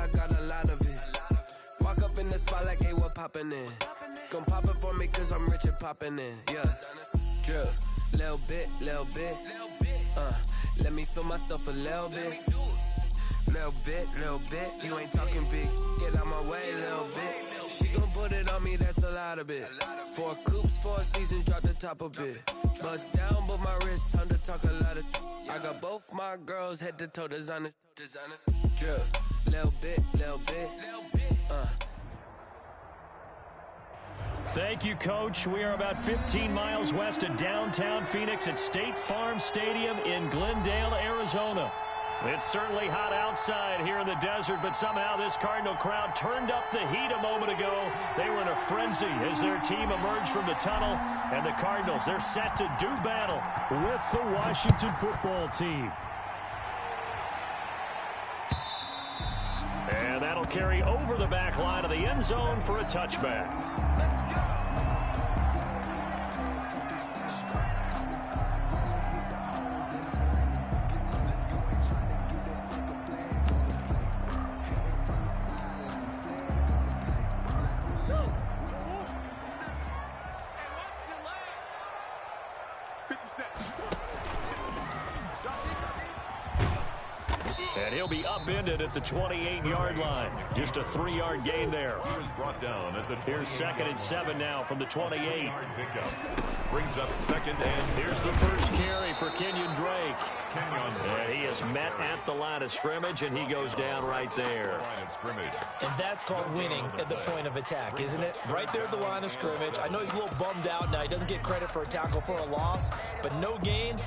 I got a lot of it. Walk up in the spot like, hey, what poppin' in? Gon' pop it for me cause I'm rich and poppin' in. Yeah, drip, little bit. Let me feel myself a little bit. Little bit. You ain't talking big. Get out my way, little bit. She gon' put it on me, that's a lot of it. 4 coops, 4 seasons, drop the top a bit. Bust down, but my wrist, time to talk a lot of. I got both my girls head to toe designer. Drip, little bit. Thank you, Coach. We are about 15 miles west of downtown Phoenix at State Farm Stadium in Glendale, Arizona. It's certainly hot outside here in the desert, but somehow this Cardinal crowd turned up the heat a moment ago. They were in a frenzy as their team emerged from the tunnel, and the Cardinals, they're set to do battle with the Washington football team. And that'll carry over the back line of the end zone for a touchback. And he'll be upended at the 28-yard line. Just a 3-yard gain there. He was brought down at the 28. Here's 2nd and 7 now from the 28. Brings up 2nd and 6. Here's the first carry for Kenyon Drake. And he is met at the line of scrimmage, and he goes down right there. And that's called winning at the point of attack, isn't it? Right there at the line of scrimmage. I know he's a little bummed out now. He doesn't get credit for a tackle for a loss, but no gain,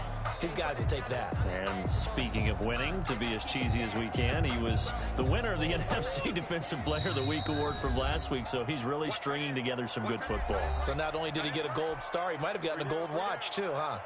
his guys will take that. And speaking of winning, to be as cheesy as we can, he was the winner of the NFC Defensive Player of the Week award from last week, so he's really stringing together some good football. So not only did he get a gold star, he might have gotten a gold watch too, huh?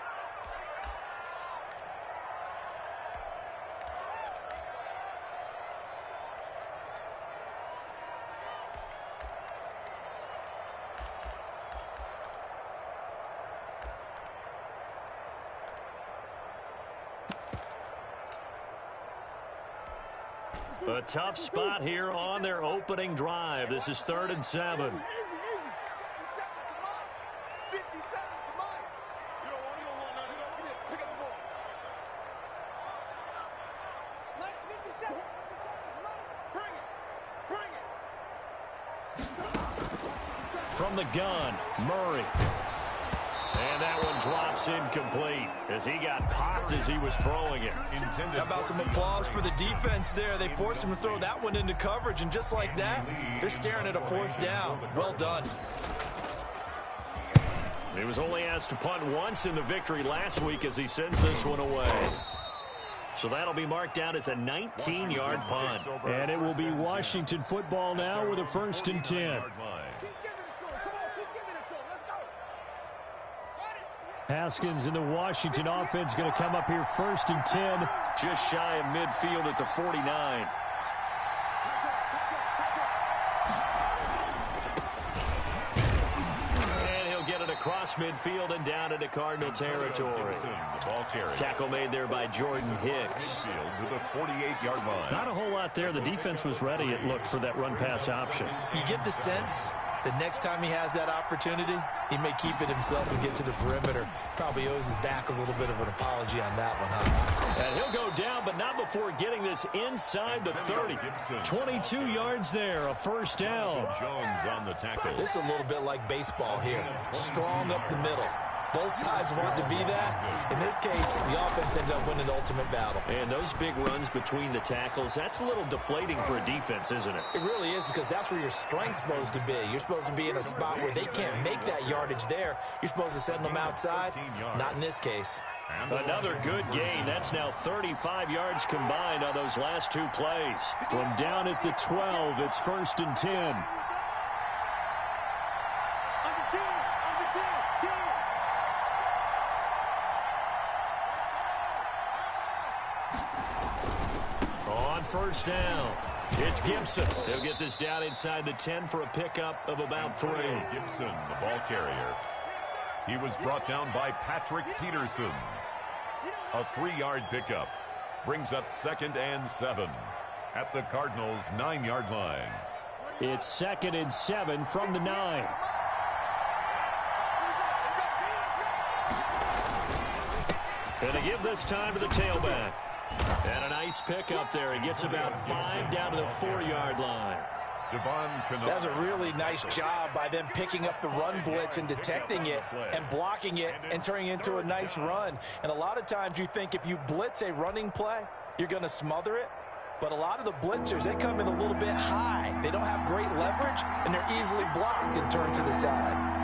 A tough spot here on their opening drive. This is 3rd and 7. From the gun, Murray. And that one drops incomplete as he got popped as he was throwing it. How about some applause for the defense there? They forced him to throw that one into coverage, and just like that, they're staring at a 4th down. Well done. He was only asked to punt once in the victory last week as he sends this one away. So that'll be marked down as a 19-yard punt. And it will be Washington football now with a 1st and 10. Haskins in the Washington offense going to come up here 1st and 10. Just shy of midfield at the 49. And he'll get it across midfield and down into Cardinal territory. Tackle made there by Jordan Hicks. To the 48-yard line. Not a whole lot there. The defense was ready, it looked, for that run-pass option. You get the sense the next time he has that opportunity, he may keep it himself and get to the perimeter. Probably owes his back a little bit of an apology on that one, huh? And he'll go down, but not before getting this inside the 30. 22 yards there, a 1st down. Jones on the tackle. This is a little bit like baseball here. Strong up the middle. Both sides want to be that. In this case, the offense ended up winning the ultimate battle. And those big runs between the tackles, that's a little deflating for a defense, isn't it? It really is, because that's where your strength's supposed to be. You're supposed to be in a spot where they can't make that yardage there. You're supposed to send them outside. Not in this case. Another good gain. That's now 35 yards combined on those last 2 plays. From down at the 12, it's 1st and 10. On 1st down, it's Gibson. He'll get this down inside the 10 for a pickup of about 3. Gibson, the ball carrier. He was brought down by Patrick Peterson. A 3-yard pickup. Brings up 2nd and 7. at the Cardinals' 9-yard line. It's 2nd and 7 from the 9. And to give this time to the tailback. And a nice pickup there. He gets about 5 down to the 4-yard line. That's a really nice job by them picking up the run blitz and detecting it and blocking it and turning it into a nice run. And a lot of times you think if you blitz a running play, you're going to smother it. But a lot of the blitzers, they come in a little bit high. They don't have great leverage, and they're easily blocked and turned to the side.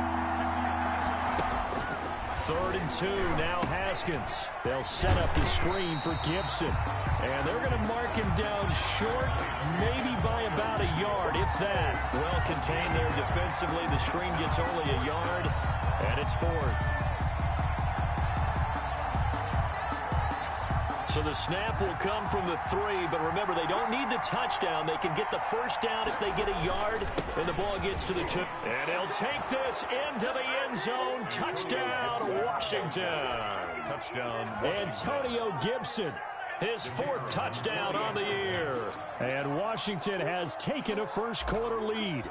3rd and 2, now Haskins. They'll set up the screen for Gibson. And they're going to mark him down short, maybe by about a yard, if that. Well contained there defensively. The screen gets only a yard, and it's 4th. So the snap will come from the 3, but remember, they don't need the touchdown. They can get the first down if they get a yard, and the ball gets to the 2. And he'll take this into the end zone. Touchdown, Washington. Touchdown, Washington. Antonio Gibson, his 4th touchdown on the year. And Washington has taken a first-quarter lead.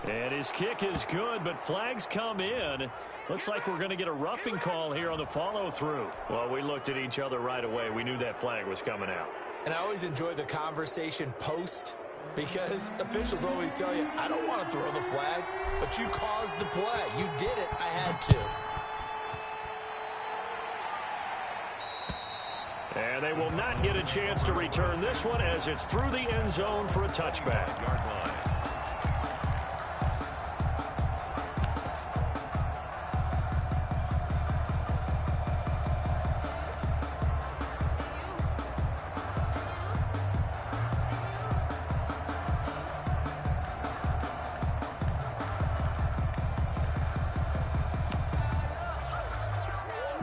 And his kick is good, but flags come in. Looks like we're going to get a roughing call here on the follow-through. Well, we looked at each other right away. We knew that flag was coming out. And I always enjoy the conversation post, because officials always tell you, I don't want to throw the flag, but you caused the play. You did it. I had to. And they will not get a chance to return this one as it's through the end zone for a touchback. Yard line.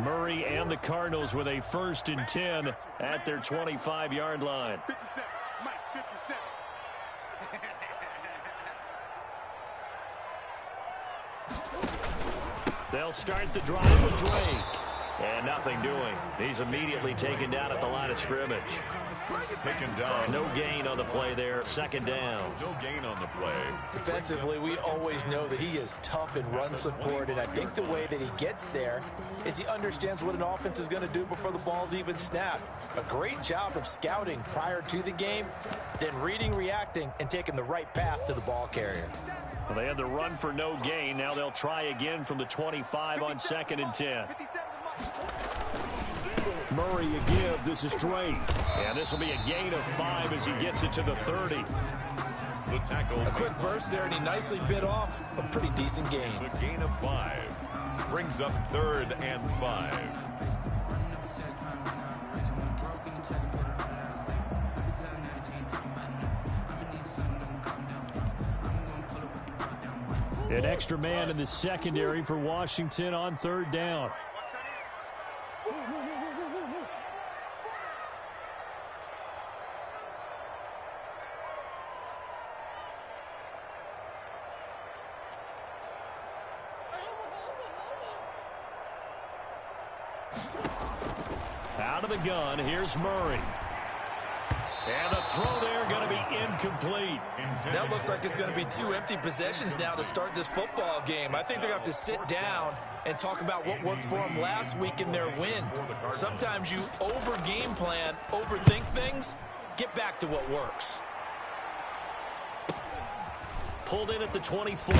Murray and the Cardinals with a 1st and 10 at their 25-yard line. 57, Mike, 57. They'll start the drive with Drake. And nothing doing. He's immediately taken down at the line of scrimmage. Taken down. No gain on the play there. 2nd down. No gain on the play. Defensively, we always know that he is tough in run support, and I think the way that he gets there is he understands what an offense is going to do before the ball's even snapped. A great job of scouting prior to the game, then reading, reacting, and taking the right path to the ball carrier. Well, they had the run for no gain. Now they'll try again from the 25 on 2nd and 10. Murray a give. This is Drake. And this will be a gain of 5 as he gets it to the 30. The tackle. A quick burst there, and he nicely bit off a pretty decent gain. The gain of 5 brings up 3rd and 5. An extra man in the secondary for Washington on 3rd down. Out of the gun, here's Murray. And the throw there going to be incomplete. That looks like it's going to be 2 empty possessions now to start this football game. I think they're going to have to sit down and talk about what worked for them last week in their win. Sometimes you over-game plan, overthink things, get back to what works. Pulled in at the 24.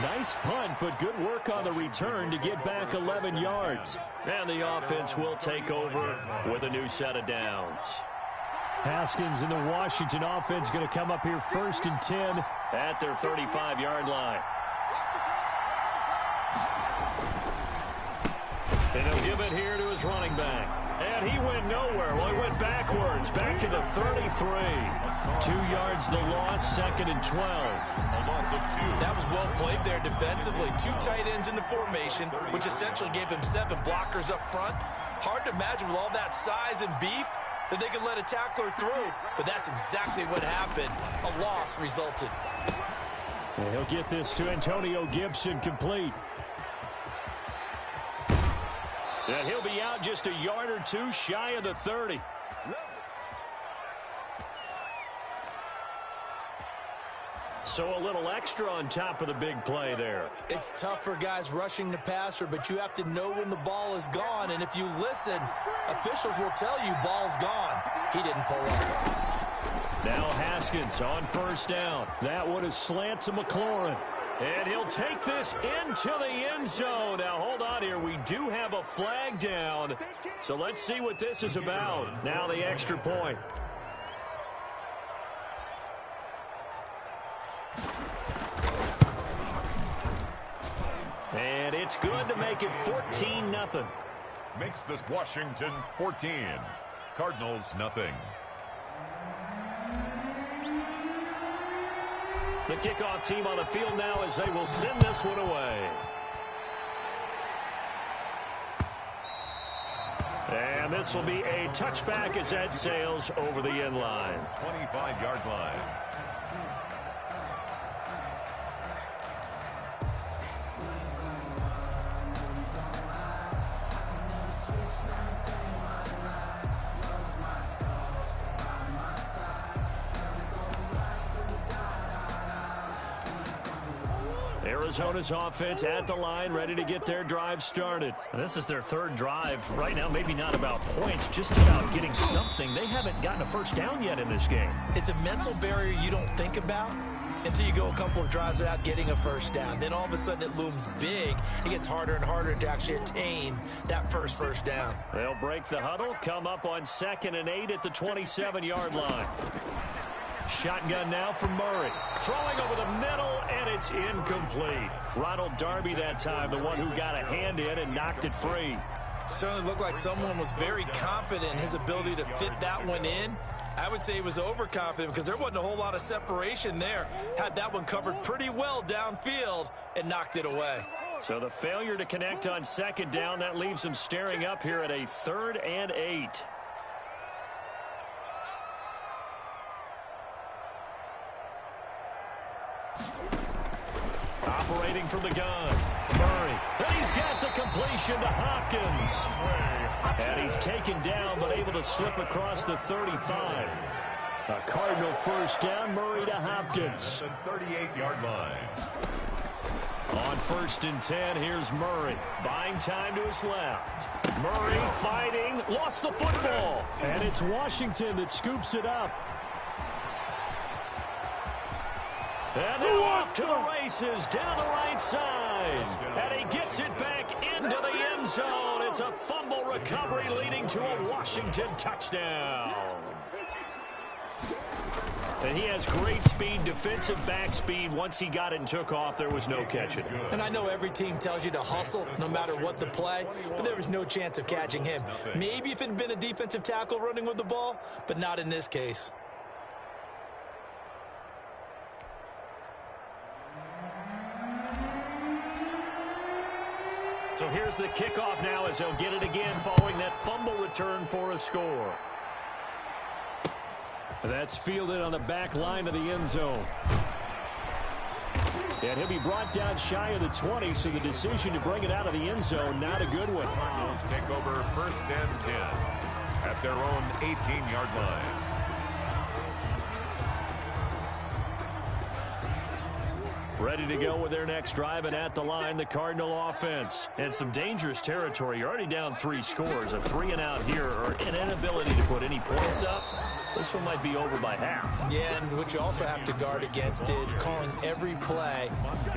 Nice punt, but good work on the return to get back 11 yards. And the offense will take over with a new set of downs. Haskins and the Washington offense going to come up here 1st and 10 at their 35-yard line. And he'll give it here to his running back. And he went nowhere. Well, he went backwards, back to the 33. 2 yards the loss, 2nd and 12. A loss of 2. That was well played there defensively. 2 tight ends in the formation, which essentially gave them 7 blockers up front. Hard to imagine with all that size and beef that they could let a tackler through, but that's exactly what happened. A loss resulted. And he'll get this to Antonio Gibson complete. And he'll be out just a yard or two shy of the 30. So a little extra on top of the big play there. It's tough for guys rushing the passer, but you have to know when the ball is gone. And if you listen, officials will tell you ball's gone. He didn't pull up. Now Haskins on first down. That one is slant to McLaurin. And he'll take this into the end zone. Now, hold on here. We do have a flag down. So let's see what this is about. Now the extra point. And it's good to make it 14-0. Makes this Washington 14. Cardinals nothing. The kickoff team on the field now as they will send this one away. And this will be a touchback as that sails over the end line. 25-yard line. Arizona's offense at the line, ready to get their drive started. This is their third drive. Right now, maybe not about points, just about getting something. They haven't gotten a first down yet in this game. It's a mental barrier you don't think about until you go a couple of drives without getting a first down. Then all of a sudden it looms big. It gets harder and harder to actually attain that first down. They'll break the huddle, come up on 2nd and 8 at the 27-yard line. Shotgun now from Murray. Throwing over the middle, and it's incomplete. Ronald Darby that time, the one who got a hand in and knocked it free. Certainly looked like someone was very confident in his ability to fit that one in. I would say he was overconfident because there wasn't a whole lot of separation there. Had that one covered pretty well downfield and knocked it away. So the failure to connect on 2nd down, that leaves him staring up here at a 3rd and 8. Operating from the gun, Murray. And he's got the completion to Hopkins. And he's taken down, but able to slip across the 35. A Cardinal first down, Murray to Hopkins. The 38-yard line. On 1st and 10, here's Murray. Buying time to his left. Murray fighting, lost the football. And it's Washington that scoops it up. And they're off to the races down the right side. And he gets it back into the end zone. It's a fumble recovery leading to a Washington touchdown. And he has great speed, defensive back speed. Once he got it and took off, there was no catching. And I know every team tells you to hustle no matter what the play, but there was no chance of catching him. Maybe if it had been a defensive tackle running with the ball, but not in this case. So here's the kickoff now as they'll get it again following that fumble return for a score. That's fielded on the back line of the end zone. And he'll be brought down shy of the 20, so the decision to bring it out of the end zone, not a good one. Cardinals take over 1st and 10 at their own 18-yard line. Ready to go with their next drive, and at the line, the Cardinal offense. And some dangerous territory. You're already down 3 scores. A 3 and out here, or an inability to put any points up. This one might be over by half. Yeah, and what you also have to guard against is calling every play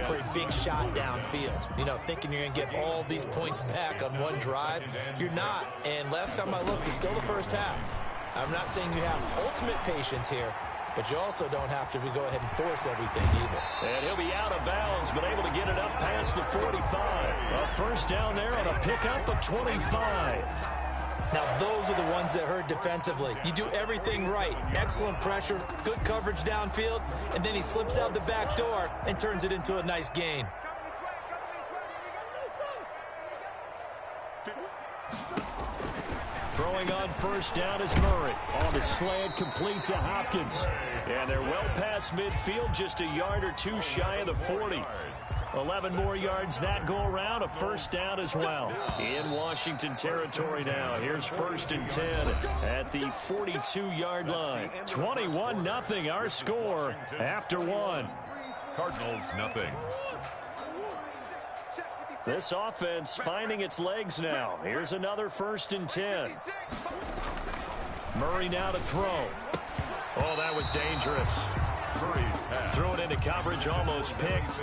for a big shot downfield. You know, thinking you're going to get all these points back on one drive. You're not. And last time I looked, it's still the first half. I'm not saying you have ultimate patience here, but you also don't have to go ahead and force everything either. And he'll be out of bounds, but able to get it up past the 45. A first down there on a pickup of 25. Now, those are the ones that hurt defensively. You do everything right. Excellent pressure, good coverage downfield, and then he slips out the back door and turns it into a nice gain. Throwing on first down is Murray. On the slant, complete to Hopkins. And they're well past midfield, just a yard or two shy of the 40. 11 more yards that go around, a first down as well. In Washington territory now. Here's 1st and 10 at the 42-yard line. 21-0 our score after one. Cardinals nothing. This offense finding its legs now. Here's another 1st and 10. Murray now to throw. Oh, that was dangerous. Threw it into coverage, almost picked,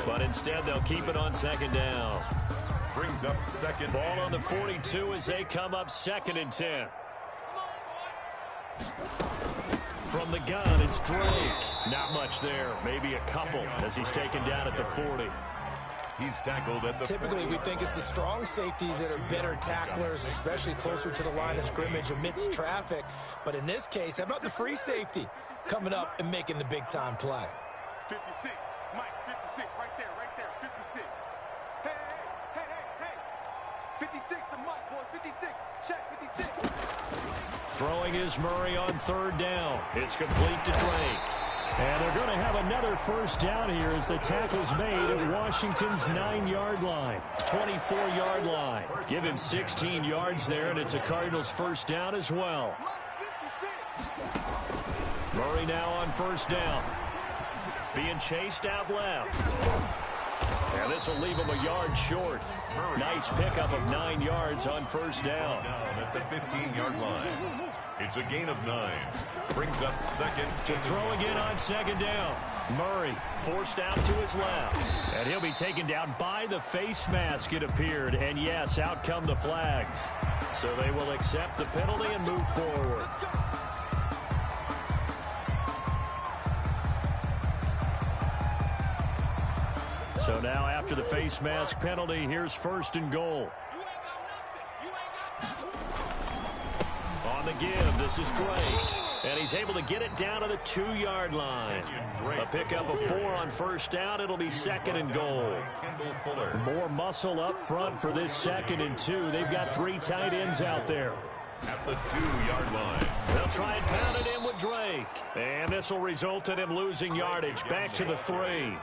but instead they'll keep it on 2nd down. Brings up 2nd. Ball on the 42 as they come up 2nd and 10. From the gun, it's Drake. Not much there, maybe a couple as he's taken down at the 40. He's tackled at the Typically, we think it's the strong safeties that are better tacklers, especially closer to the line of scrimmage amidst traffic. But in this case, how about the free safety coming up and making the big-time play? 56, Mike, 56, right there, 56. Hey, hey, hey, hey, 56 to Mike, boys, 56, check, 56. Throwing is Murray on 3rd down. It's complete to Drake. And they're going to have another first down here as the tackle's made at Washington's 9-yard line. 24-yard line. Give him 16 yards there, and it's a Cardinals first down as well. Murray now on 1st down. Being chased out left. And this will leave him a yard short. Nice pickup of 9 yards on 1st down. Down at the 15-yard line. It's a gain of 9. Brings up 2nd. To throw again on 2nd down. Murray forced out to his left. And he'll be taken down by the face mask, it appeared. And yes, out come the flags. So they will accept the penalty and move forward. So now after the face mask penalty, here's 1st and goal. On the give, this is Drake. And he's able to get it down to the 2-yard line. A pickup of 4 on 1st down. It'll be 2nd and goal. More muscle up front for this 2nd and 2. They've got 3 tight ends out there. At the 2-yard line. They'll try and pound it in with Drake. And this will result in him losing yardage. Back to the 3.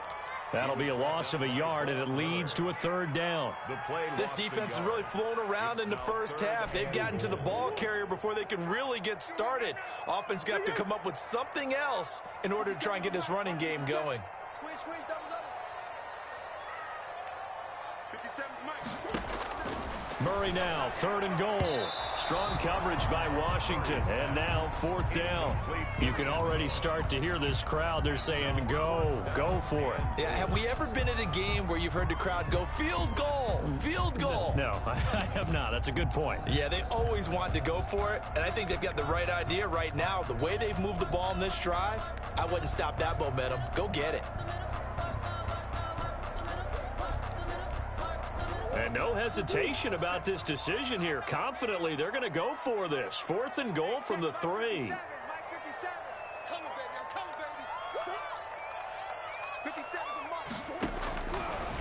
That'll be a loss of a yard, and it leads to a 3rd down. This defense has really flown around in the first half. They've gotten to the ball carrier before they can really get started. Offense got to come up with something else in order to try and get this running game going. Squeeze, double. 57, Mike. Murray now, 3rd and goal. Strong coverage by Washington, and now 4th down. You can already start to hear this crowd. They're saying, go for it. Yeah, have we ever been at a game where you've heard the crowd go, field goal, field goal? No, I have not. That's a good point. Yeah, they always want to go for it, and I think they've got the right idea right now. The way they've moved the ball in this drive, I wouldn't stop that momentum. Go get it. And no hesitation about this decision here. Confidently, they're going to go for this. 4th and goal from the 3.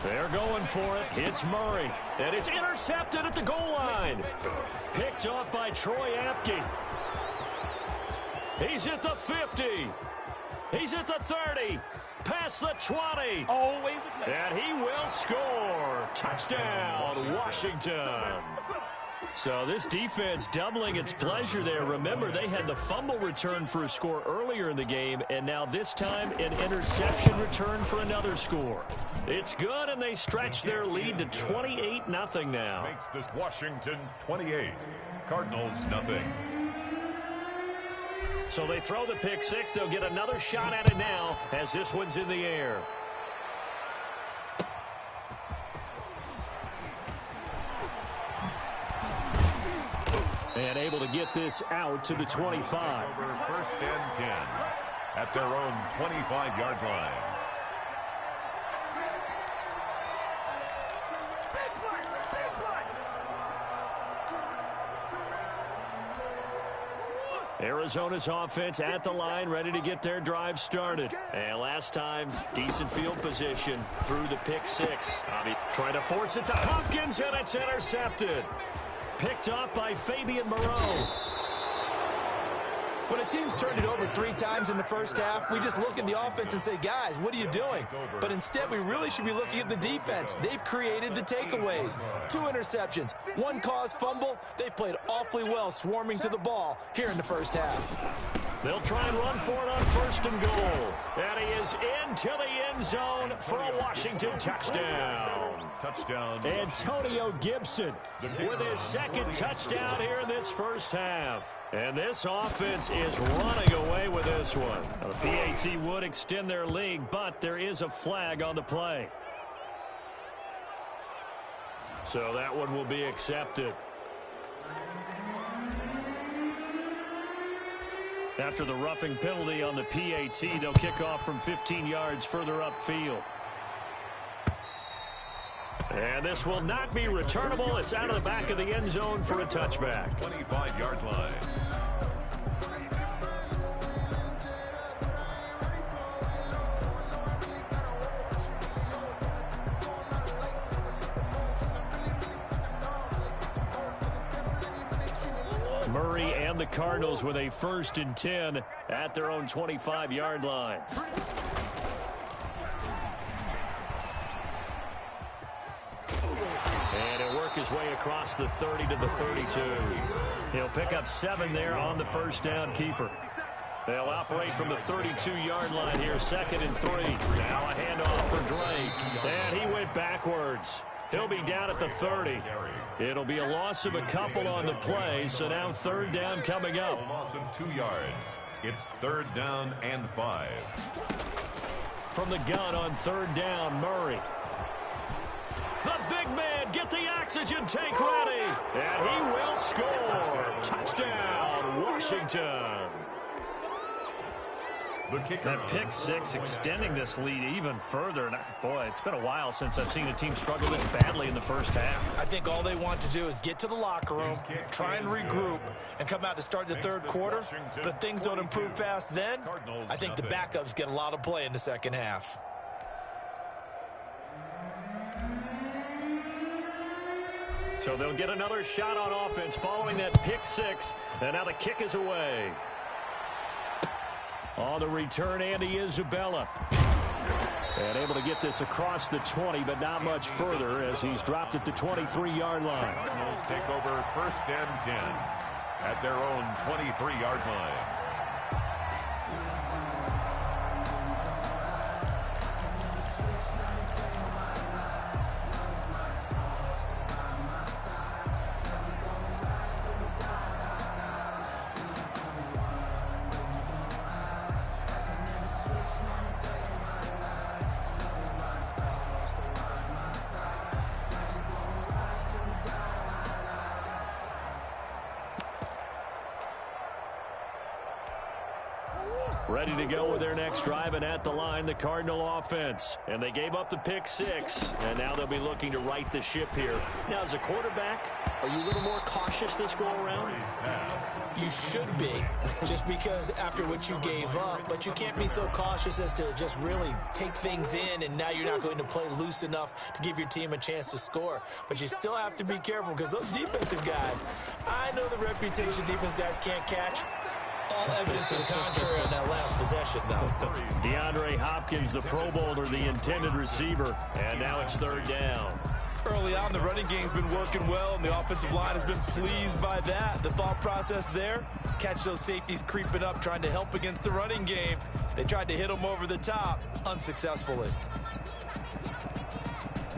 They're going for it. It's Murray. And it's intercepted at the goal line. Picked off by Troy Apke. He's at the 50. He's at the 30. Past the 20. Always. And he will score. Touchdown, Washington. So this defense doubling its pleasure there. Remember, they had the fumble return for a score earlier in the game, and now this time an interception return for another score. It's good, and they stretch their lead to 28-0 now. Makes this Washington 28. Cardinals nothing. So they throw the pick 6. They'll get another shot at it now as this one's in the air. And able to get this out to the 25. Over 1st and 10 at their own 25-yard line. Arizona's offense at the line, ready to get their drive started. And last time, decent field position through the pick 6. Trying to force it to Hopkins, and it's intercepted. Picked off by Fabian Moreau. When a team's turned it over 3 times in the first half, we just look at the offense and say, guys, what are you doing? But instead, we really should be looking at the defense. They've created the takeaways. 2 interceptions, 1 caused fumble. They've played awfully well swarming to the ball here in the first half. They'll try and run for it on 1st and goal. And he is into the end zone for a Washington touchdown. Touchdown. Antonio Gibson with his 2nd touchdown here in this first half. And this offense is running away with this one. Now, the PAT would extend their lead, but there is a flag on the play. So that one will be accepted. After the roughing penalty on the PAT, they'll kick off from 15 yards further upfield. And this will not be returnable. It's out of the back of the end zone for a touchback. 25-yard line. Murray and the Cardinals with a 1st and 10 at their own 25-yard line. And he'll work his way across the 30 to the 32. He'll pick up 7 there on the first down keeper. They'll operate from the 32-yard line here, 2nd and 3. Now a handoff for Drake. And he went backwards. He'll be down at the 30. It'll be a loss of a couple on the play, so now 3rd down coming up. A loss of 2 yards. It's 3rd down and 5. From the gun on 3rd down, Murray. The big man, get the oxygen tank ready. And he will score. Touchdown, Washington. That pick 6 extending this lead even further. And boy, it's been a while since I've seen a team struggle this badly in the first half. I think all they want to do is get to the locker room, try and regroup, and come out to start the 3rd quarter. But if things don't improve fast then, I think the backups get a lot of play in the 2nd half. So they'll get another shot on offense following that pick 6. And now the kick is away. On the return, Andy Isabella. And able to get this across the 20, but not much further as he's dropped at the 23-yard line. Cardinals take over 1st and 10 at their own 23-yard line. Ready to go with their next drive, and at the line, the Cardinal offense. And they gave up the pick 6, and now they'll be looking to right the ship here. Now, as a quarterback, are you a little more cautious this go-around? You should be, just because after what you gave up, but you can't be so cautious as to just really take things in, and now you're not going to play loose enough to give your team a chance to score. But you still have to be careful, because those defensive guys, I know the reputation defense guys can't catch. All evidence to the contrary on that last possession, though. DeAndre Hopkins, the Pro Bowler, the intended receiver, and now it's 3rd down. Early on, the running game's been working well, and the offensive line has been pleased by that. The thought process there, catch those safeties creeping up, trying to help against the running game. They tried to hit them over the top, unsuccessfully.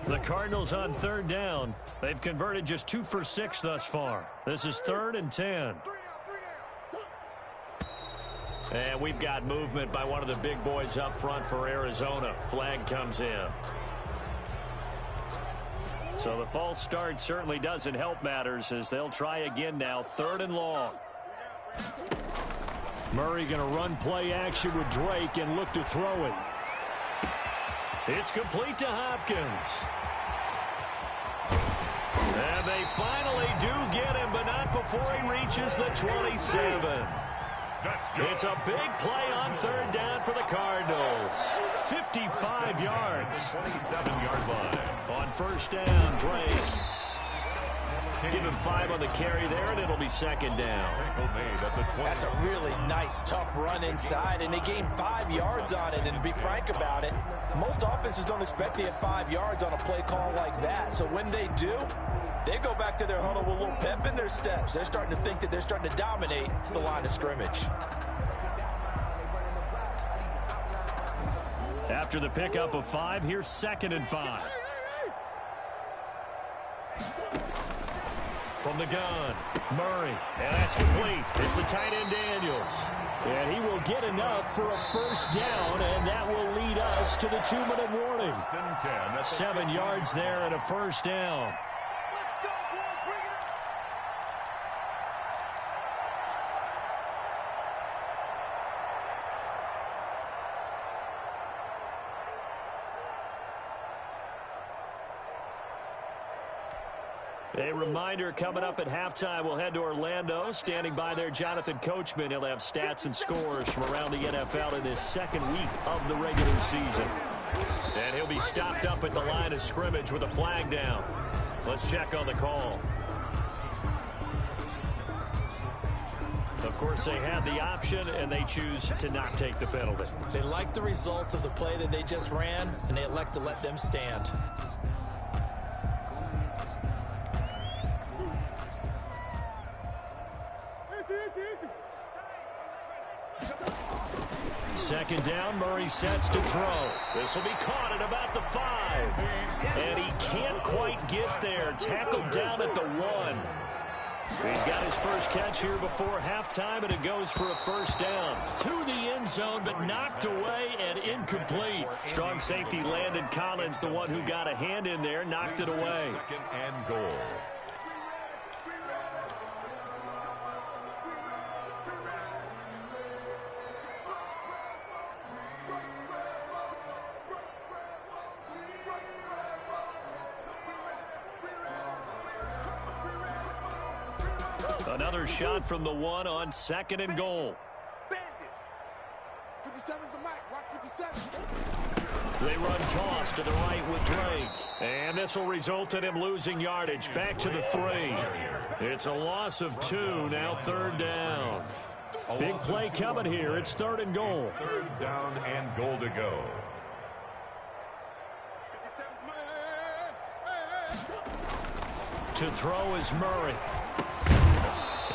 The Cardinals on 3rd down. They've converted just 2 for 6 thus far. This is 3rd and 10. And we've got movement by one of the big boys up front for Arizona. Flag comes in. So the false start certainly doesn't help matters as they'll try again now. 3rd and long. Murray going to run play action with Drake and look to throw it. It's complete to Hopkins. And they finally do get him, but not before he reaches the 27. It's a big play on 3rd down for the Cardinals. 55 yards. 27-yard line. On 1st down, Drake. Give him 5 on the carry there, and it'll be second down. That's a really nice, tough run inside, and they gained 5 yards on it. And to be frank about it, most offenses don't expect to get 5 yards on a play call like that. So when they do, they go back to their huddle with a little pep in their steps. They're starting to think that they're starting to dominate the line of scrimmage. After the pickup of 5, here's 2nd and 5. From the gun, Murray, and that's complete. It's the tight end Daniels. And he will get enough for a first down, and that will lead us to the 2-minute warning. 7 yards there and a first down. A reminder, coming up at halftime, we'll head to Orlando. Standing by there, Jonathan Coachman. He'll have stats and scores from around the NFL in his 2nd week of the regular season. And he'll be stopped up at the line of scrimmage with a flag down. Let's check on the call. Of course, they had the option, and they choose to not take the penalty. They like the results of the play that they just ran, and they elect to let them stand. Second down, Murray sets to throw. This will be caught at about the 5. And he can't quite get there. Tackled down at the 1. He's got his first catch here before halftime, and it goes for a first down. To the end zone, but knocked away and incomplete. Strong safety Landon Collins, the one who got a hand in there, knocked it away. 2nd and goal. Another shot from the 1 on 2nd and goal. 57's the mic. Watch 57. They run toss to the right with Drake. And this will result in him losing yardage. Back to the 3. It's a loss of 2. Now 3rd down. Big play coming here. It's 3rd and goal. 3rd down and goal to go. To throw is Murray.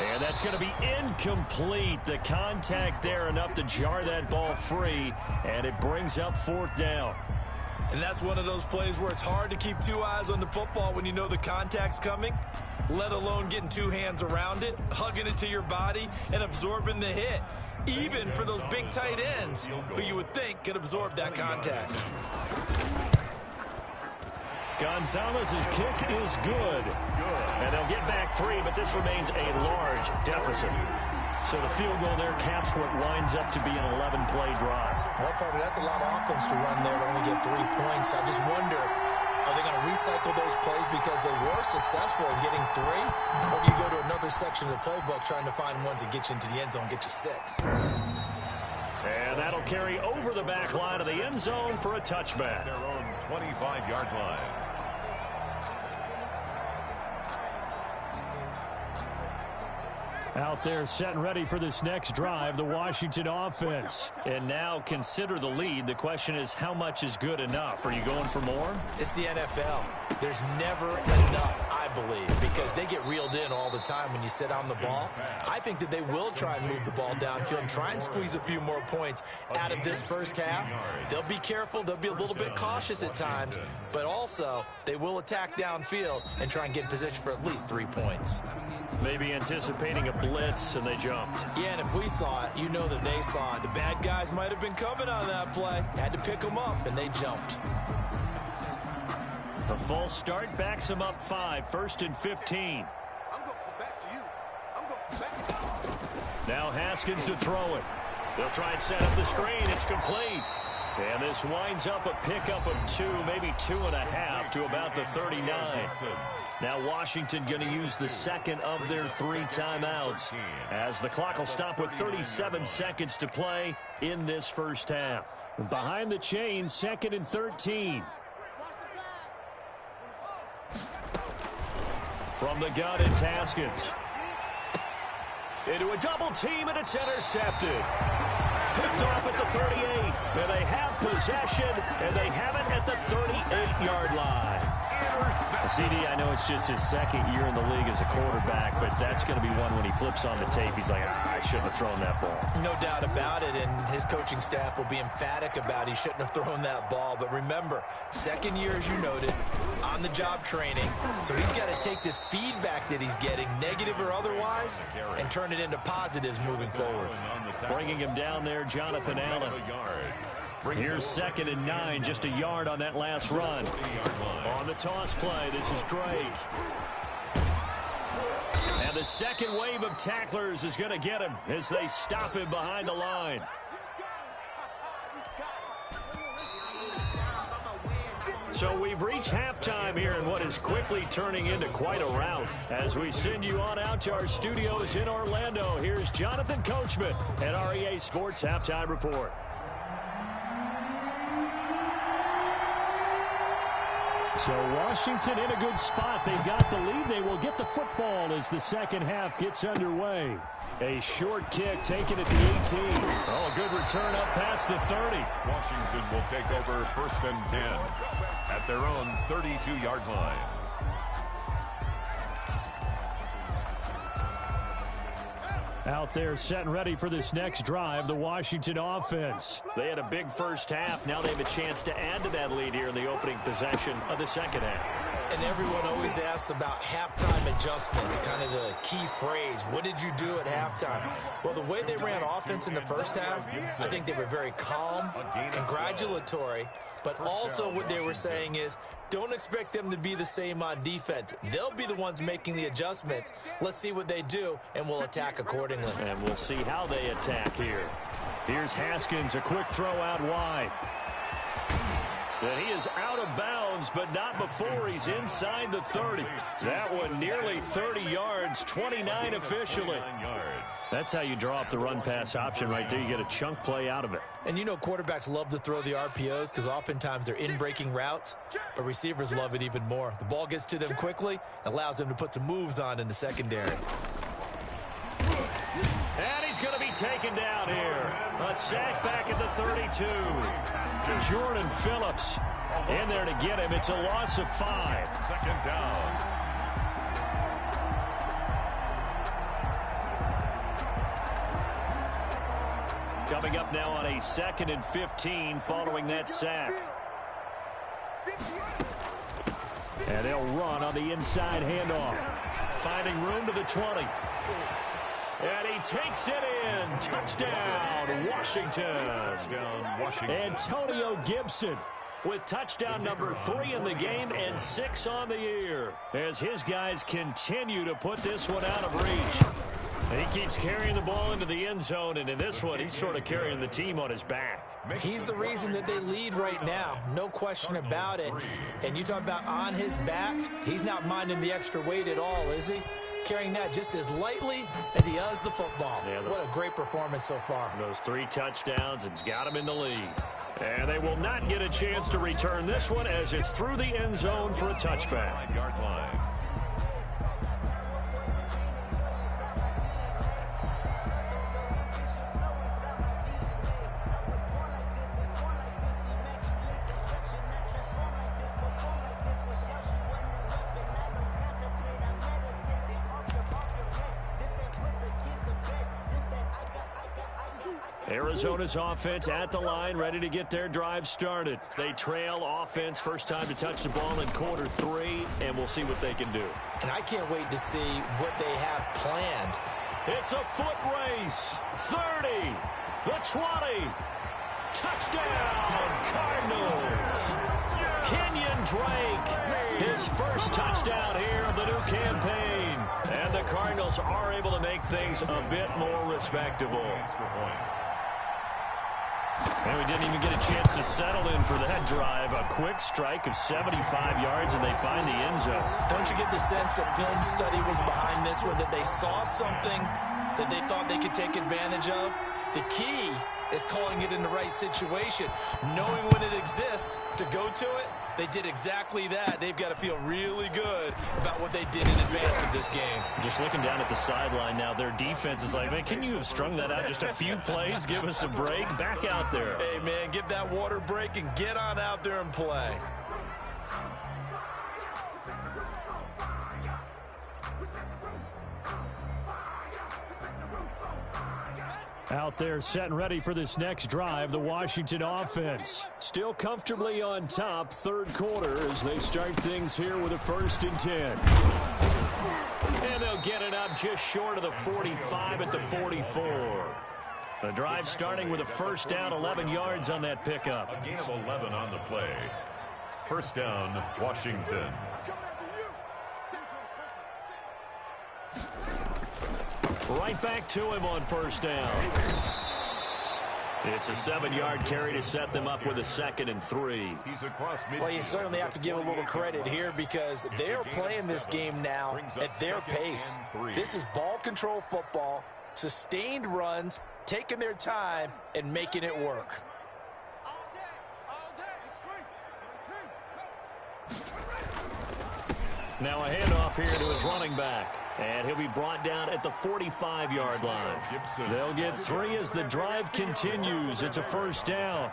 And that's going to be incomplete. The contact there enough to jar that ball free, and it brings up 4th down. And that's one of those plays where it's hard to keep 2 eyes on the football when you know the contact's coming, let alone getting 2 hands around it, hugging it to your body, and absorbing the hit, even for those big tight ends who you would think could absorb that contact. Gonzalez's kick is good. And they'll get back 3, but this remains a large deficit. So the field goal there caps what winds up to be an 11-play drive. Well, probably that's a lot of offense to run there to only get 3 points. I just wonder, are they going to recycle those plays because they were successful in getting 3? Or do you go to another section of the playbook trying to find ones that get you into the end zone, get you 6? And that'll carry over the back line of the end zone for a touchback. Their own 25-yard line. Out there set and ready for this next drive, the Washington offense. And now consider the lead. The question is, how much is good enough? Are you going for more? It's the NFL. There's never enough, I believe, because they get reeled in all the time when you sit on the ball. I think that they will try and move the ball downfield and try and squeeze a few more points out of this first half. They'll be careful. They'll be a little bit cautious at times, but also they will attack downfield and try and get in position for at least 3 points. Maybe anticipating a blitz, and they jumped. Yeah, and if we saw it, you know that they saw it. The bad guys might have been coming on that play. Had to pick them up, and they jumped. A false start backs them up 5, 1st and 15. I'm going to come back to you. I'm going to come back to you. Now Haskins to throw it. They'll try and set up the screen. It's complete. And this winds up a pickup of 2, maybe 2.5 to about the 39. Now Washington going to use the 2nd of their 3 timeouts as the clock will stop with 37 seconds to play in this first half. Behind the chains, 2nd and 13. From the gun, it's Haskins. Into a double team, and it's intercepted. Picked off at the 38. And they have possession, and they have it at the 38-yard line. CD, I know it's just his second year in the league as a quarterback, but that's going to be one when he flips on the tape. He's like, I shouldn't have thrown that ball. No doubt about it, and his coaching staff will be emphatic about he shouldn't have thrown that ball. But remember, second year, as you noted, on-the-job training. So he's got to take this feedback that he's getting, negative or otherwise, and turn it into positives moving forward. Bringing him down there, Jonathan Allen. Here's 2nd and 9, just a yard on that last run. On the toss play, this is Drake. And the second wave of tacklers is going to get him as they stop him behind the line. So we've reached halftime here in what is quickly turning into quite a rout. As we send you on out to our studios in Orlando, here's Jonathan Coachman at REA Sports Halftime Report. So Washington in a good spot. They've got the lead. They will get the football as the second half gets underway. A short kick taken at the 18. Oh, a good return up past the 30. Washington will take over 1st and 10 at their own 32-yard line. Out there set and ready for this next drive, the Washington offense. They had a big first half. Now they have a chance to add to that lead here in the opening possession of the second half. And everyone always asks about halftime adjustments, kind of the key phrase. What did you do at halftime? Well, the way they ran offense in the first half, I think they were very calm, congratulatory, but also what they were saying is, don't expect them to be the same on defense. They'll be the ones making the adjustments. Let's see what they do, and we'll attack accordingly. And we'll see how they attack here. Here's Haskins, a quick throw out wide. And he is out of bounds, but not before he's inside the 30. That one nearly 30 yards, 29 officially. That's how you draw up the run-pass option right there. You get a chunk play out of it. And you know quarterbacks love to throw the RPOs because oftentimes they're in-breaking routes, but receivers love it even more. The ball gets to them quickly, allows them to put some moves on in the secondary. And he's going to be taken down here. A sack back at the 32. Jordan Phillips in there to get him. It's a loss of 5. 2nd down. Coming up now on a 2nd and 15 following that sack. And they'll run on the inside handoff. Finding room to the 20. And he takes it in. Touchdown, Washington. Touchdown, Washington. Antonio Gibson with touchdown number 3 in the game and 6 on the year as his guys continue to put this one out of reach. And he keeps carrying the ball into the end zone, and in this one, he's sort of carrying the team on his back. He's the reason that they lead right now. No question about it. And you talk about on his back, he's not minding the extra weight at all, is he? Carrying that just as lightly as he does the football. Yeah, what a great performance so far. Those 3 touchdowns, it's got him in the lead. And they will not get a chance to return this one as it's through the end zone for a touchback. 9-yard line. Arizona's offense at the line, ready to get their drive started. They trail offense, first time to touch the ball in quarter 3, and we'll see what they can do. And I can't wait to see what they have planned. It's a foot race. 30, the 20. Touchdown, Cardinals. Kenyon Drake, his first touchdown here of the new campaign. And the Cardinals are able to make things a bit more respectable. And we didn't even get a chance to settle in for that drive. A quick strike of 75 yards, and they find the end zone. Don't you get the sense that film study was behind this one, that they saw something that they thought they could take advantage of? The key is calling it in the right situation, knowing when it exists to go to it, they did exactly that. They've got to feel really good about what they did in advance of this game. Just looking down at the sideline now, their defense is like, man, can you have strung that out just a few plays? Give us a break. Back out there. Hey, man, give that water break and get on out there and play. Out there set and ready for this next drive, the Washington offense. Still comfortably on top, third quarter, as they start things here with a 1st and 10. And they'll get it up just short of the 45 at the 44. The drive starting with a 1st down, 11 yards on that pickup. A gain of 11 on the play. 1st down, Washington. Right back to him on 1st down. It's a 7-yard carry to set them up with a 2nd and 3. He's across midfield. Well, you certainly have to give a little credit here because they're playing this game now at their pace. This is ball control football, sustained runs, taking their time, and making it work. Now a handoff here to his running back. And he'll be brought down at the 45-yard line. They'll get 3 as the drive continues. It's a 1st down.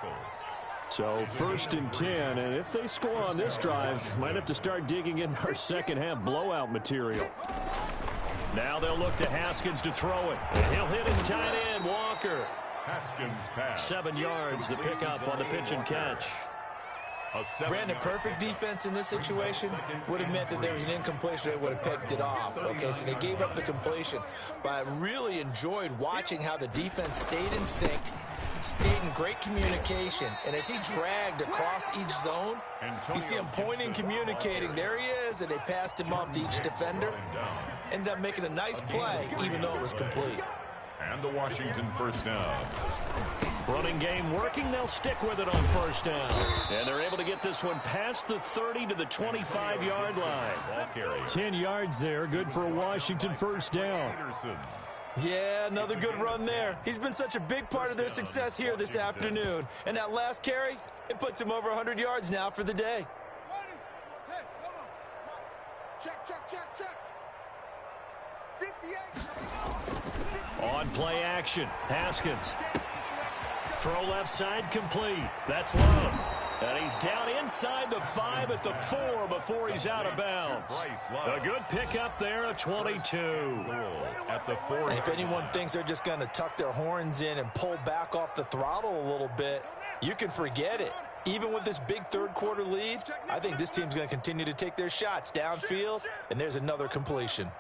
So 1st and 10. And if they score on this drive, might have to start digging in our second-half blowout material. Now they'll look to Haskins to throw it. And he'll hit his tight end, Walker. Haskins pass. 7 yards, the pickup on the pitch and catch. Brandon, perfect defense in this situation would have meant that there was an incompletion that would have picked it off. Okay, so they gave up the completion. But I really enjoyed watching how the defense stayed in sync, stayed in great communication. And as he dragged across each zone, you see him pointing, communicating. There he is, and they passed him off to each defender. Ended up making a nice play, even though it was complete. And the Washington 1st down. Running game working. They'll stick with it on 1st down. And they're able to get this one past the 30 to the 25-yard line. 10 yards there. Good for a Washington 1st down. Yeah, another good run there. He's been such a big part of their success here this afternoon. And that last carry, it puts him over 100 yards now for the day. Check. 58. On play action, Haskins. Throw left side complete. That's Love. And he's down inside the 5 at the 4 before he's out of bounds. A good pickup there, a 22. At the 4. And if anyone thinks they're just going to tuck their horns in and pull back off the throttle a little bit, you can forget it. Even with this big third quarter lead, I think this team's going to continue to take their shots downfield, and there's another completion.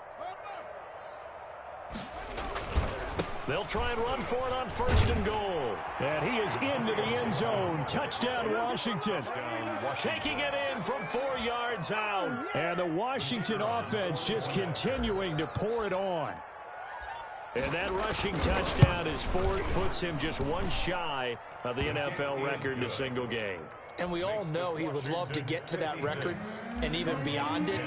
They'll try and run for it on 1st and goal. And he is into the end zone. Touchdown, Washington. Taking it in from 4 yards out. And the Washington offense just continuing to pour it on. And that rushing touchdown is 4. Puts him just one shy of the NFL record in a single game. And we all know he would love to get to that record and even beyond it.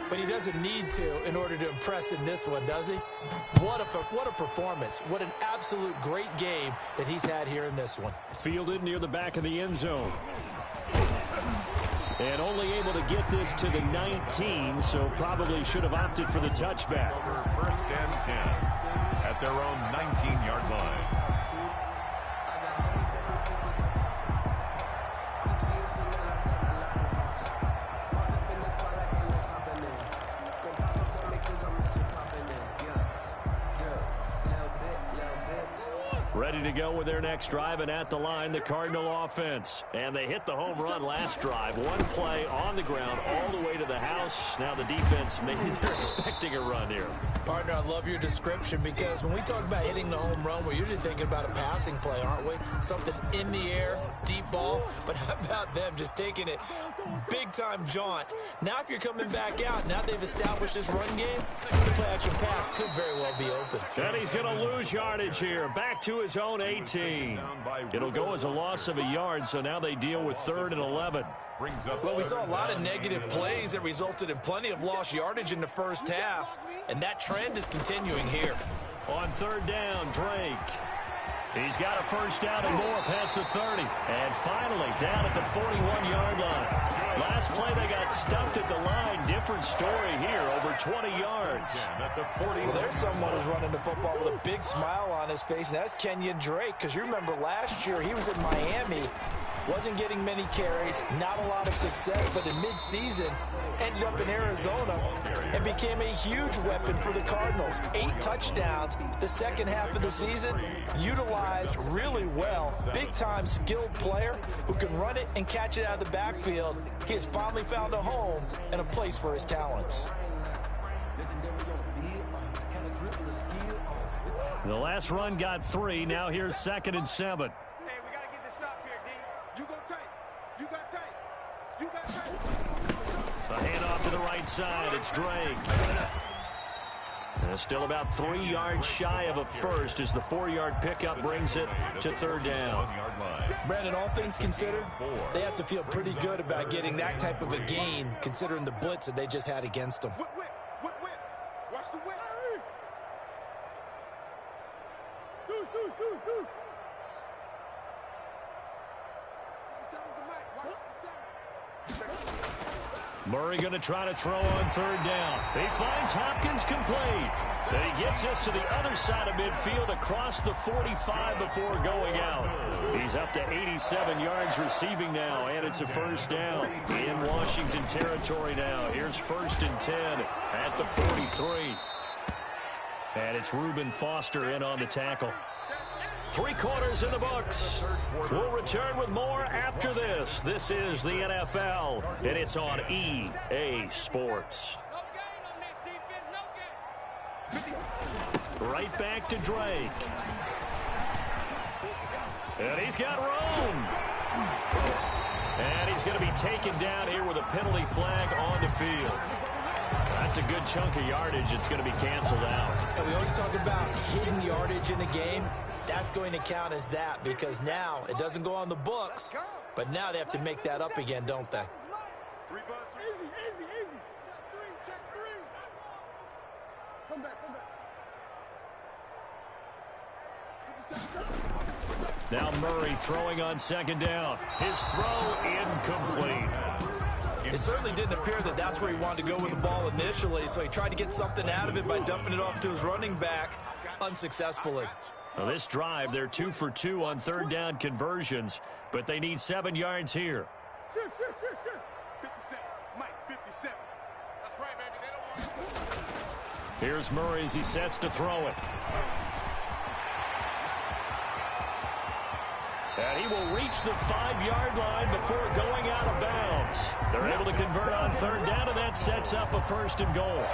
But he doesn't need to in order to impress in this one, does he? What a performance. What an absolute great game that he's had here in this one. Fielded near the back of the end zone. And only able to get this to the 19, so probably should have opted for the touchback. 1st and 10 at their own 19-yard line. Ready to go with their next drive, and at the line, the Cardinal offense. And they hit the home run last drive. One play on the ground all the way to the house. Now the defense, maybe they're expecting a run here. Partner, I love your description because when we talk about hitting the home run, we're usually thinking about a passing play, aren't we? Something in the air, deep ball. But how about them just taking it big-time jaunt? Now if you're coming back out, now they've established this run game, the play-action pass could very well be open. And he's going to lose yardage here. Back to his own 18. It'll go as a loss of a yard, so now they deal with 3rd and 11. Well, we saw a lot of negative plays that resulted in plenty of lost yardage in the first half, and that trend is continuing here. On 3rd down, Drake. He's got a 1st down and more past the 30. And finally down at the 41-yard line. Last play, they got stuffed at the line. Different story here, over 20 yards. Well, there's someone who's running the football with a big smile on his face, and that's Kenyon Drake, because you remember last year he was in Miami, wasn't getting many carries, not a lot of success, but in mid-season ended up in Arizona and became a huge weapon for the Cardinals. 8 touchdowns the second half of the season, utilized really well. Big-time skilled player who can run it and catch it out of the backfield. He has finally found a home and a place for his talents. The last run got 3. Now here's 2nd and 7. Hey, we got to get this stop here, D. You go tight. You got tight. You got tight. A handoff to the right side. It's Drake. Still about 3 yards shy of a first as the 4-yard pickup brings it to 3rd down. Brandon, all things considered, they have to feel pretty good about getting that type of a gain considering the blitz that they just had against them. Whip, whip, whip, whip. Watch the whip. Deuce, deuce, deuce, deuce. 57's the mic. Watch 57. Murray going to try to throw on 3rd down. He finds Hopkins complete. Then he gets us to the other side of midfield across the 45 before going out. He's up to 87 yards receiving now, and it's a 1st down. In Washington territory now. Here's 1st and 10 at the 43. And it's Reuben Foster in on the tackle. 3 quarters in the books. We'll return with more after this. This is the NFL, and it's on EA Sports. Right back to Drake. And he's got room. And he's going to be taken down here with a penalty flag on the field. That's a good chunk of yardage. It's going to be canceled out. And we always talk about hidden yardage in a game. That's going to count as that because now it doesn't go on the books, but now they have to make that up again, don't they? 3 buzz, easy, easy, easy. Check 3. Come back, come back. Now Murray throwing on 2nd down. His throw incomplete. It certainly didn't appear that that's where he wanted to go with the ball initially, so he tried to get something out of it by dumping it off to his running back unsuccessfully. Well, this drive, they're 2 for 2 on 3rd down conversions, but they need 7 yards here. Shoot. 57. Mike, 57. That's right, baby. They don't want it. Here's Murray as he sets to throw it. And he will reach the 5-yard line before going out of bounds. They're able to convert on 3rd down, and that sets up a 1st and goal.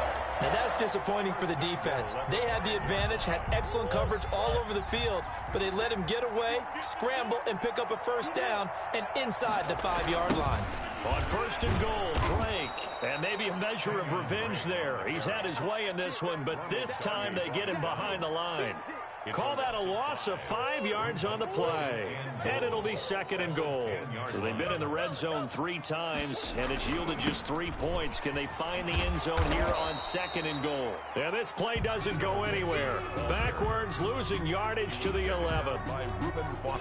Now that's disappointing for the defense. They had the advantage, had excellent coverage all over the field, but they let him get away, scramble, and pick up a 1st down and inside the 5-yard line. On 1st and goal, Drake. And maybe a measure of revenge there. He's had his way in this one, but this time they get him behind the line. Call that a loss of 5 yards on the play. And it'll be 2nd and goal. So they've been in the red zone 3 times, and it's yielded just 3 points. Can they find the end zone here on 2nd and goal? Yeah, this play doesn't go anywhere. Backwards, losing yardage to the 11.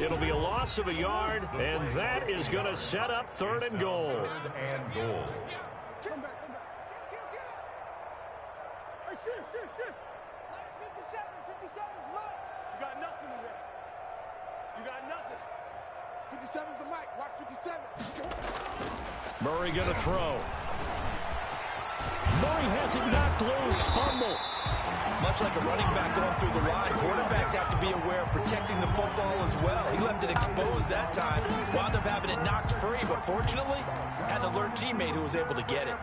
It'll be a loss of a yard, and that is going to set up 3rd and goal. Come back. Hey, shift. 57's Mike. You got nothing in there. You got nothing. 57's the mic. Watch 57. Murray going to throw. Murray has it knocked loose. Fumble. Much like a running back going through the line, quarterbacks have to be aware of protecting the football as well. He left it exposed that time, wound up having it knocked free, but fortunately, had an alert teammate who was able to get it.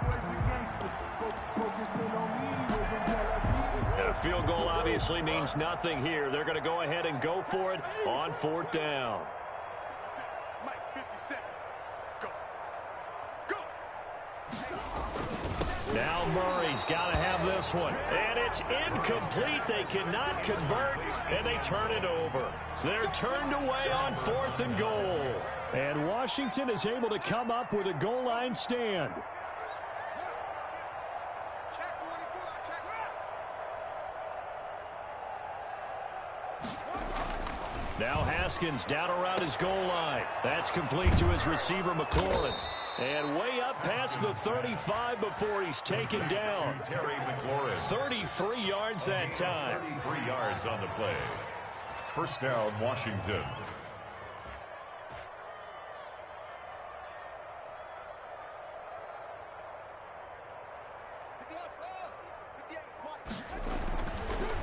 And a field goal obviously means nothing here. They're going to go ahead and go for it on 4th down. Mike, 57. Go. Now Murray's got to have this one. And it's incomplete. They cannot convert, and they turn it over. They're turned away on 4th and goal. And Washington is able to come up with a goal line stand. Now Haskins down around his goal line. That's complete to his receiver, McLaurin. And way up past the 35 before he's taken down. 33 yards that time. 33 yards on the play. First down, Washington.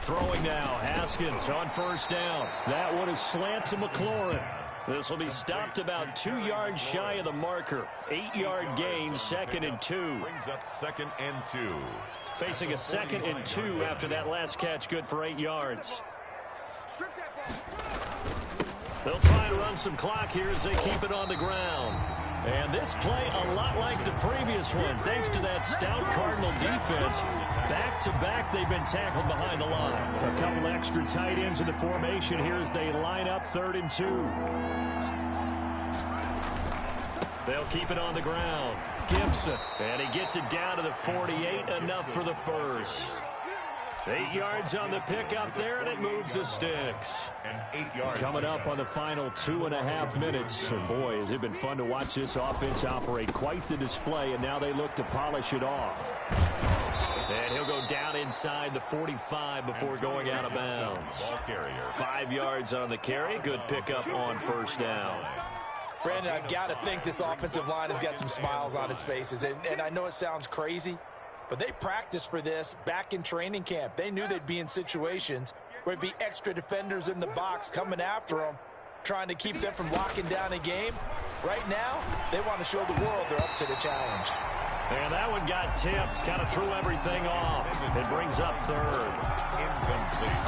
Throwing now, Haskins on first down. That one is slant to McLaurin. This will be stopped about 2 yards shy of the marker. 8-yard gain, 2nd and 2. Brings up 2nd and 2. Facing a 2nd and 2 after that last catch, good for 8 yards. They'll try and run some clock here as they keep it on the ground. And this play a lot like the previous one, thanks to that stout Cardinal defense. Back-to-back, they've been tackled behind the line. A couple extra tight ends in the formation here as they line up 3rd and 2. They'll keep it on the ground. Gibson, and he gets it down to the 48, enough for the first. 8 yards on the pickup there, and it moves the sticks. And 8 yards. Coming up on the final 2.5 minutes. And boy, has it been fun to watch this offense operate. Quite the display, and now they look to polish it off. And he'll go down inside the 45 before going out of bounds. 5 yards on the carry. Good pickup on first down. Brandon, I've got to think this offensive line has got some smiles on its faces. And I know it sounds crazy, but they practiced for this back in training camp. They knew they'd be in situations where there'd be extra defenders in the box coming after them, trying to keep them from locking down a game. Right now, they want to show the world they're up to the challenge. And that one got tipped, kind of threw everything off. It brings up 3rd.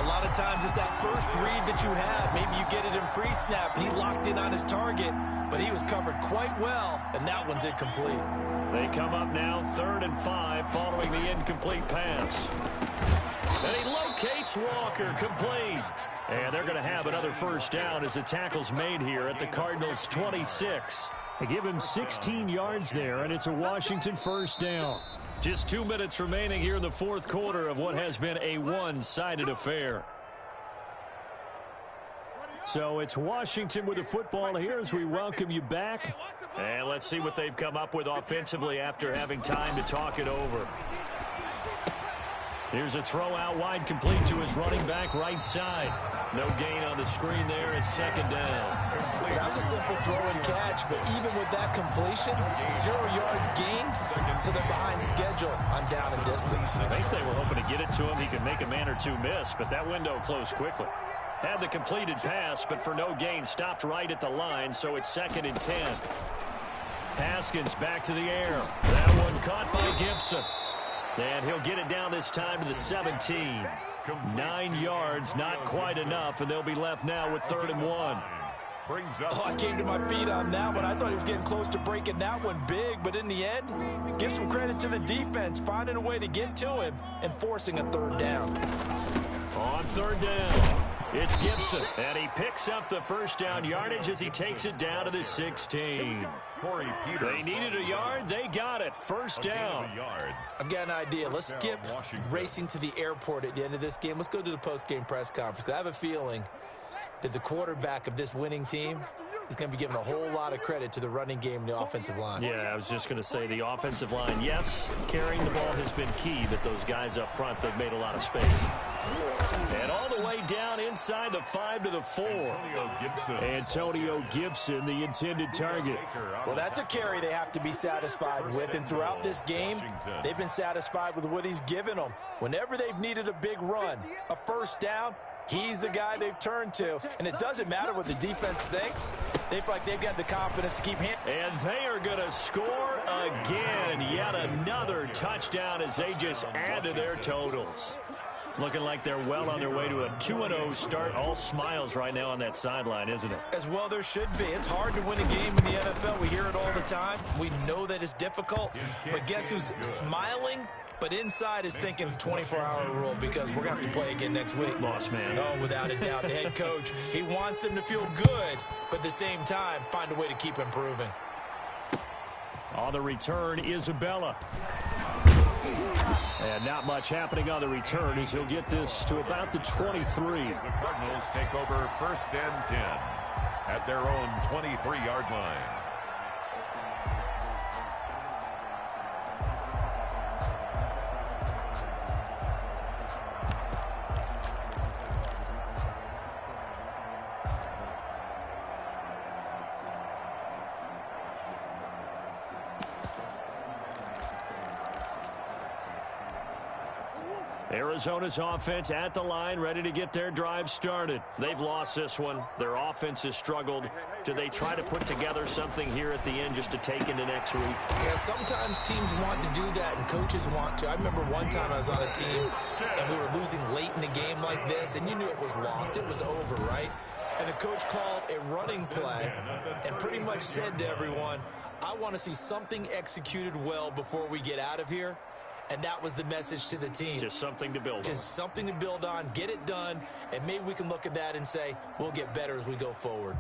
A lot of times it's that first read that you have. Maybe you get it in pre-snap, and he locked in on his target, but he was covered quite well, and that one's incomplete. They come up now 3rd and 5 following the incomplete pass. And he locates Walker, complete. And they're going to have another first down as the tackle's made here at the Cardinals' 26. They give him 16 yards there, and it's a Washington first down. Just 2 minutes remaining here in the 4th quarter of what has been a one-sided affair. So it's Washington with the football here as we welcome you back. And let's see what they've come up with offensively after having time to talk it over. Here's a throw out wide, complete to his running back right side. No gain on the screen there. It's 2nd down. That was a simple throw and catch, but even with that completion, 0 yards gained, so they're behind schedule on down and distance. I think they were hoping to get it to him. He could make a man or two miss, but that window closed quickly. Had the completed pass, but for no gain, stopped right at the line, so it's 2nd and 10. Haskins back to the air. That one caught by Gibson. And he'll get it down this time to the 17. 9 yards, not quite enough, and they'll be left now with 3rd and 1. I came to my feet on that one. I thought he was getting close to breaking that one big, but in the end, give some credit to the defense, finding a way to get to him and forcing a 3rd down. On 3rd down, it's Gibson, and he picks up the first down yardage as he takes it down to the 16. They needed a yard. They got it. First down. I've got an idea. Let's skip racing to the airport at the end of this game. Let's go to the post-game press conference. I have a feeling that the quarterback of this winning team is going to be giving a whole lot of credit to the running game and the offensive line. Yeah, I was just going to say the offensive line, yes, carrying the ball has been key, but those guys up front, they've made a lot of space. And all the way down inside the 5 to the 4. Antonio Gibson, the intended target. Well, that's a carry they have to be satisfied with, and throughout this game, they've been satisfied with what he's given them. Whenever they've needed a big run, a first down, he's the guy they've turned to, and it doesn't matter what the defense thinks. They feel like they've got the confidence to keep him. And they are going to score again. Yet another touchdown as they just add to their totals. Looking like they're well on their way to a 2-0 start. All smiles right now on that sideline, isn't it? As well there should be. It's hard to win a game in the NFL. We hear it all the time. We know that it's difficult. But guess who's smiling? But inside is thinking 24-hour rule because we're going to have to play again next week. Boss man. Oh, without a doubt. The head coach, he wants them to feel good, but at the same time, find a way to keep improving. On the return, Isabella. And not much happening on the return as he'll get this to about the 23. The Cardinals take over 1st and 10 at their own 23-yard line. Arizona's offense at the line, ready to get their drive started. They've lost this one. Their offense has struggled. Do they try to put together something here at the end just to take into next week? Yeah, sometimes teams want to do that, and coaches want to. I remember one time I was on a team, and we were losing late in a game like this, and you knew it was lost. It was over, right? And the coach called a running play and pretty much said to everyone, I want to see something executed well before we get out of here. And that was the message to the team. Just something to build on. Just something to build on, get it done, and maybe we can look at that and say, we'll get better as we go forward.